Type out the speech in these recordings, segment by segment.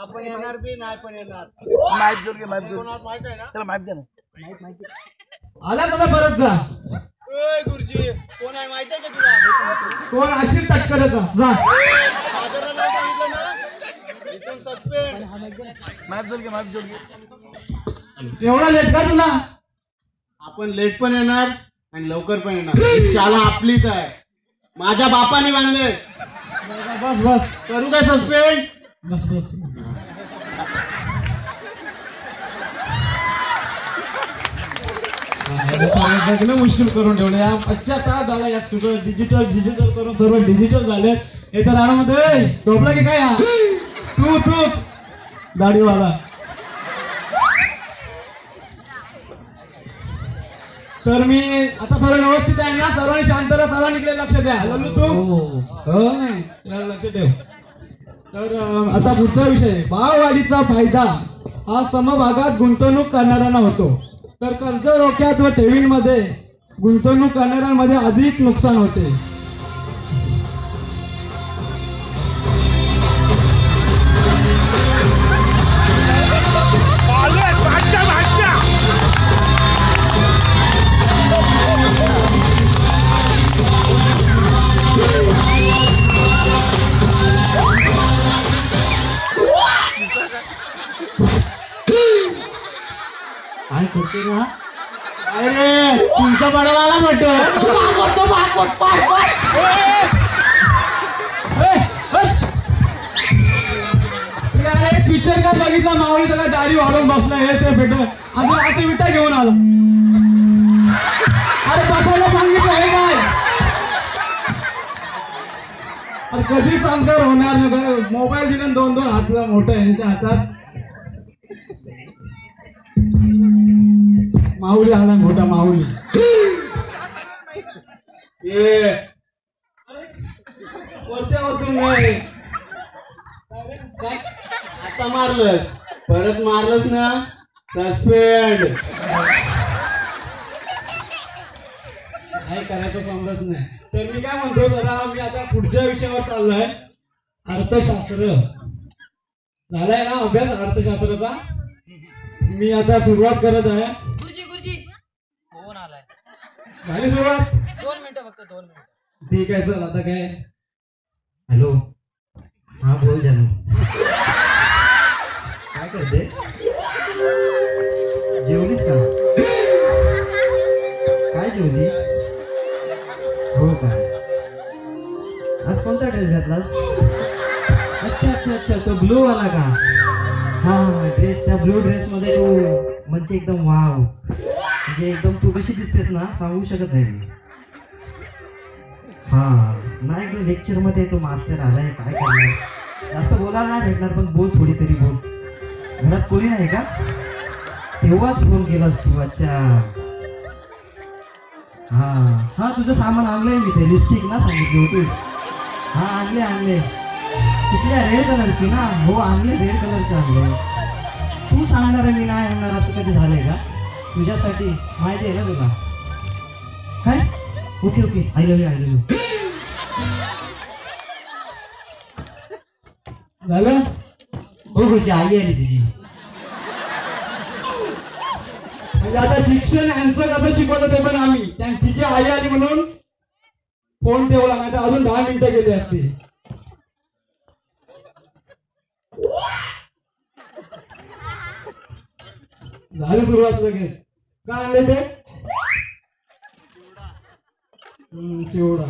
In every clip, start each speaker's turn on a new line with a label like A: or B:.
A: आपण येणार बी नाही पण येणार.
B: माहित जोर घे, माहित जोर
A: माहित आहे ना
B: त्याला माहित द्या ना.
C: आला तुला परत जा.
A: गुरुजी कोण आहे माहित आहे का तुला?
C: कोण अशी तटकरचा जा.
A: फादरला नाही सांगितलं ना इथून सस्पेंड.
B: माहित जोर घे, माहित जोर घे.
C: एवढा लेट का तुला?
A: आपण लेट पण येणार आणि लवकर पण येणार. ही शाळा आपलीच आहे. माझ्या बापाने बांधले.
C: बस बस
A: करू काय सस्पेंड?
C: बस बस. मुश्किल करून ठेवलं या. पश्चाताप झाला या स्टुडिओ. डिजिटल करून सर्व डिजिटल झाले. हे तर राणामध्ये डोबला की काय हा? तू दाढीवाला. तर मी आता सर्व व्यवस्थित आहे ना? सर्वांनी शांत राहा. सर्वांनी लक्ष द्या. लल्लू तू हो नाही लक्ष ठेव. तर आता पुढचा विषय. भाववाढीचा फायदा हा समभागात गुंतवणूक करणाऱ्यांना होतो. तर कर्ज रोख्यात व ठेवींमध्ये गुंतवणूक करणाऱ्यांमध्ये अधिक नुकसान होते. काय करते ना?
A: अरे तुमचा बडवाला म्हटतो.
C: पिक्चर का बघितला? मावळी त्याला दाढी वाढून बसला. हे ते भेट असं विटा घेऊन आला. अरे बसायला सांगितलं हे काय? अरे कधी संस्कार होणार नाही. मोबाईल दिलं 2-2 हातला मोठं यांच्या हातात. माऊली आला मोठा माऊली.
A: आता मारलंस परत मारलंस ना सस्पेंड.
C: काय करायचं समजत नाही. तर मी काय म्हणतो जरा मी आता पुढच्या विषयावर चाललोय. अर्थशास्त्र झालाय ना अभ्यास अर्थशास्त्राचा. मी आता सुरुवात करत आहे.
B: गुरुजी फोन आलाय.
C: झाली सुरुवात?
B: 2 मिनिटं फक्त 2 मिनिटं.
C: ठीक आहे चल आता काय.
D: हॅलो हा बोल जानू. काय करते? जेवलीस का? काय जेवली? हो का? आज कोणता ड्रेस घातलास? अच्छा तो ब्लू वाला का? हा ड्रेस. त्या ब्लू ड्रेस मध्ये तू म्हणजे एकदम वाव. म्हणजे एकदम तू कशी दिसतेस ना सांगू शकत नाही मी. हा नाही लेक्चर मध्ये तो मास्टर आलाय. काय करणार? जास्त बोलायला नाही भेटणार पण बोल थोडी तरी बोल. घरात कोणी नाही का? तेव्हाच फोन केलास तू. अच्छा हा तुझं सामान आणलंय मी. ते लिपस्टिक ना सांगितली होतीस. हा आणले. कुठल्या रेड कलरची ना? हो आणले रेड कलरचे आणले. तू सांगणार मी नाही आणणार असं कधी झालंय का? तुझ्यासाठी माहिती आहे ना तुला? काय? Okay I love you.
C: झालं?
D: हो आई आली तिची.
C: म्हणजे आता शिक्षण यांचं कसं शिकवलं ते पण आम्ही. तिची आई आली म्हणून फोन ठेवला. नाही तर अजून 10 मिनिटं गेली असते. झाली सुरुवात लगेच. काय आणले ते? चिवडा.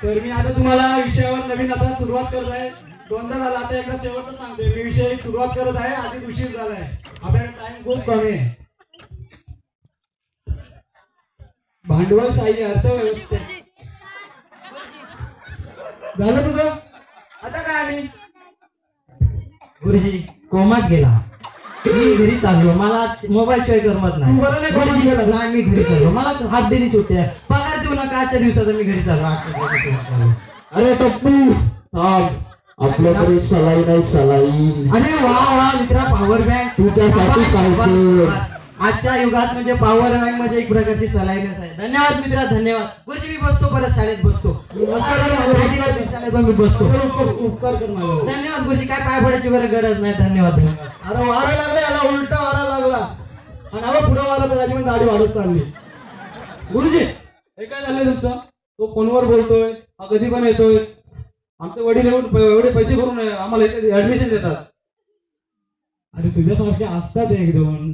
C: तर मी आता तुम्हाला विषयावर नवीन आता सुरुवात करत आहे. 2दा झाला. आता एकदा शेवटचं सांगते. मी विषय सुरुवात करत आहे. आधीच उशीर झालाय. आपल्याला टाइम खूप कमी आहे. भांडवलशाही अर्थव्यवस्था. झालं तुझं? आता काय आम्ही
D: गुरुजी कोमात गेला. मी घरी चाललो. मला मोबाईल शिवाय करमत नाही. नाही मी घरी चाललो. मला हाफ डेली सुट्टी आहे. पगार देऊ नका. आजच्या दिवसात मी घरी चाललो.
C: अरे टप्पू आपल्याकडे सलाई नाही सलाई.
D: अरे वा मित्रा पॉवर बँक
C: तू त्यासाठी सांगतो.
D: आजच्या युगात म्हणजे पॉवर बँक म्हणजे एक प्रकारची सलाईनच आहे. धन्यवाद मित्रा, धन्यवाद. गुरुजी मी बसतो, परत शाळेत बसतो. पण मी बसतो.
C: उपकार कर माझ्यावर.
D: धन्यवाद गुरुजी, काय पाय पडायची बरं गरज नाही. धन्यवाद धन्यवाद.
C: अरे वारा लागला, याला उलटा वारा लागला आणि अरे पुढे वारा तर पण दाढी वाढत चालली. गुरुजी हे काय झालंय तुमचं? तो फोनवर बोलतोय, हा कधी पण येतोय. आमचे वडील येऊन एवढे पैसे भरून आम्हाला इथे ऍडमिशन देतात. अरे तुझ्यासारखे असतात एक दोन.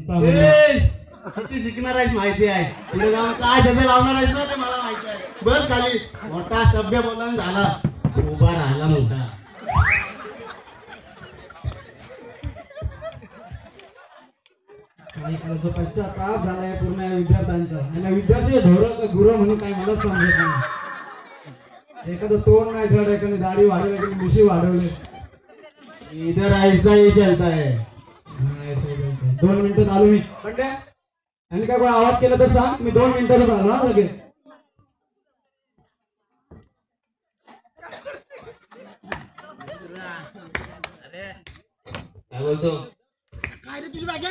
A: किती शिकणार आहेस माहिती आहे. पुढे जाऊन काय त्याचं लावणार आहेस ना ते मला माहिती आहे. बस खाली. मोठा सभ्य बोलून झाला, उभा राहिला मोठा.
C: पश्चाताप झालाय पूर्ण या विद्यार्थ्यांचा. आणि विद्यार्थी ढोरं गुरु म्हणून काय मला समजत नाही. एखादं तोंड नाही जड, एखादी दाढी वाढवली, एखादी मिशी वाढवली.
A: इधर ऐसा ही चलता है.
C: 2 मिनिटं आलो मी. पण आणि काय कोण आवाज केला तर सांग, मी 2 मिनिटातच आलो हा लगेच.
B: काय बोलतो?
A: काय रे तुझी बॅग?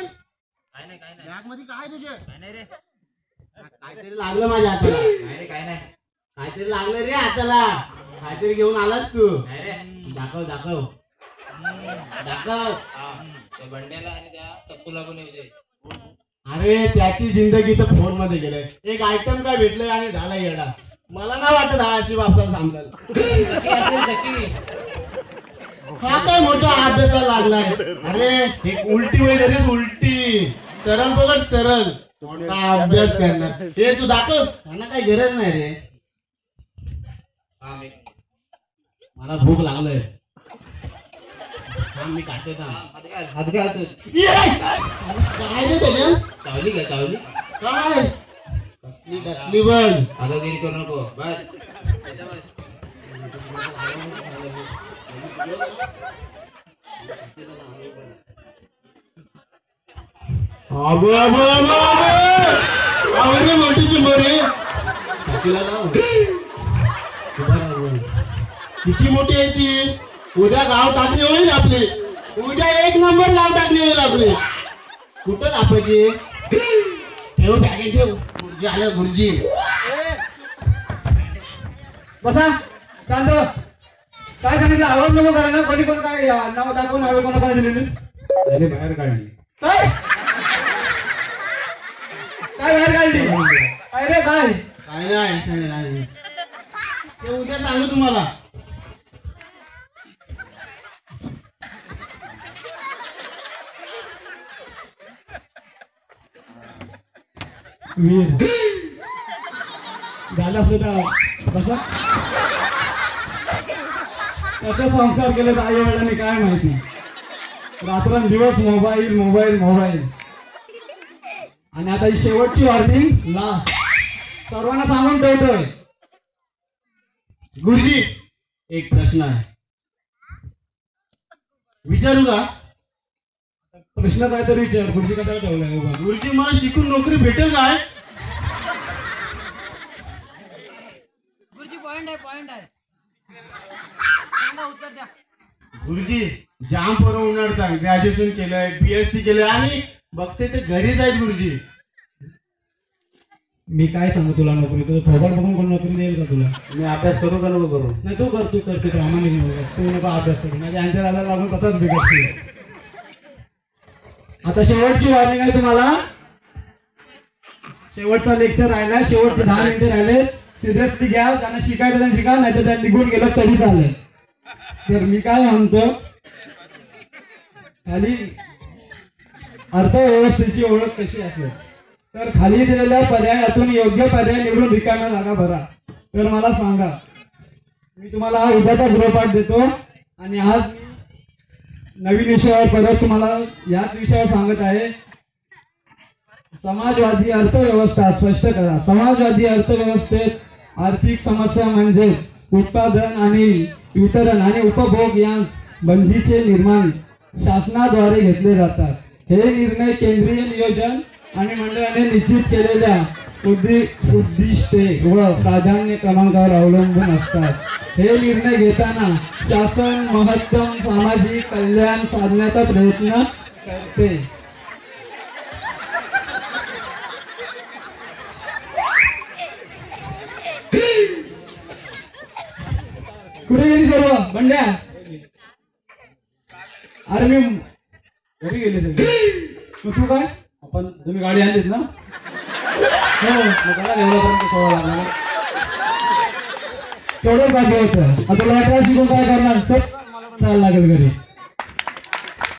A: बॅग मध्ये काय तुझे? काहीतरी लागलं माझ्या हाताला. काहीतरी लागलं रे हाताला. काहीतरी घेऊन आलास तू. दाखव दाखव दाखव.
B: बंड्याला आणि त्या तप्पूला पण येऊ दे.
A: अरे त्याची जिंदगी तर फोन मध्ये गेलंय. एक आयटम काय भेटलंय आणि झाला येडा. मला नाही वाटत हा अशी वापसा सांगेल. हा काय मोठा अभ्यासाला लागलाय. अरे एक उलटी वगैरे रे, उलटी सरळ बघत सरळ. मोठा अभ्यास करणार. हे तू दाखव. त्यांना काही गरज नाही रे. मला भूक लागलंय. मी काढते ना.
B: हात घालतो.
A: काय रे त्याच्या?
B: चावली काय? चावली
A: काय कसली कसली बघ.
B: आता देरी करू नको. बस
A: आवडली मोठी चिंबोरी. टाकीला लाव. किती मोठी आहे ती. उद्या गाव टाकली होईल आपली. उद्या 1 नंबर गाव टाकली होईल आपली. कुठं लापायची? ठेव बॅगे ठेव. गुरुजी आलं गुरुजी.
C: बसा शांत बस. काय सांगितलं? आवाज नको करा ना. कोणी कोण काय नाव दाखवून हवे कोणाकडे दिलेली? अरे बाहेर काढली. काय काय बाहेर काढली? अरे काय
A: काय नाही ते उद्या सांगू तुम्हाला.
C: वीर झाला सुद्धा बसा. त्याचा संस्कार केले तर आई वडिलांनी काय माहिती. रात्रंदिवस मोबाईल मोबाईल मोबाईल. आणि आता ही शेवटची वॉर्निंग लास्ट. सर्वांना सांगून ठेवतोय.
A: गुरुजी एक प्रश्न आहे, विचारू का?
C: प्रश्न काय तर विचार. गुरुजी कसा ठेवलाय?
A: गुरुजी मला शिकून नोकरी भेटेल काय?
D: गुरुजी पॉइंट आहे. उत्तर द्या.
A: गुरुजी जाम पोरं उन्हाळतात. ग्रॅज्युएशन केलंय, BSc केलंय आणि बघते ते घरीच आहेत गुरुजी.
C: मी काय सांगू तुला नोकरी? तुझं थोबड बघून कोण नोकरी देईल का तुला?
A: मी अभ्यास करू का नको करू?
C: नाही तू कर तू प्रामाणिक नकोस. तू नको अभ्यास करू. माझ्या यांच्या दादा लागून कसाच बिघडशील. आता शेवटची वॉर्निंग आहे तुम्हाला. शेवटचा लेक्चर राहिला. शेवटचे 10 मिनिटं राहिले. सिरियसली घ्या. त्यांना शिकायचं त्यांना शिका, नाही तर त्यांना निघून गेलं तरी चालेल. तर मी काय म्हणतो, खाली अर्थव्यवस्थेची ओळख कशी असेल तर खाली दिलेल्या पर्यायातून योग्य पर्याय निवडून रिकाम्या जागा भरा. तर मला सांगा, मी तुम्हाला हा उद्याचा गृहपाठ देतो आणि आज नवीन विषयावर परत तुम्हाला याच विषयावर सांगत आहे. समाजवादी अर्थव्यवस्था स्पष्ट करा. समाजवादी अर्थव्यवस्थेत आर्थिक समस्या म्हणजे उत्पादन आणि वितरण आणि उपभोग या बंदीचे निर्माण शासनाद्वारे घेतले जातात. हे निर्णय केंद्रीय नियोजन आणि मंडळाने निश्चित केलेल्या उद्दिष्टे व प्राधान्य क्रमांकावर अवलंबून असतात. हे निर्णय घेताना शासन महत्तम सामाजिक कल्याण साधण्याचा प्रयत्न करते. कुठे गेली सर्व बंड्या? अरे मी
B: घरी गेले सगळे. मग तू काय आपण तुम्ही गाडी आणलीत ना? हो मग त्याला एवढ्यापर्यंत सोडा लागला.
C: तेवढंच बाकी होतं. आता तुला अकरा शिकून काय करणार? तर लागेल घरी.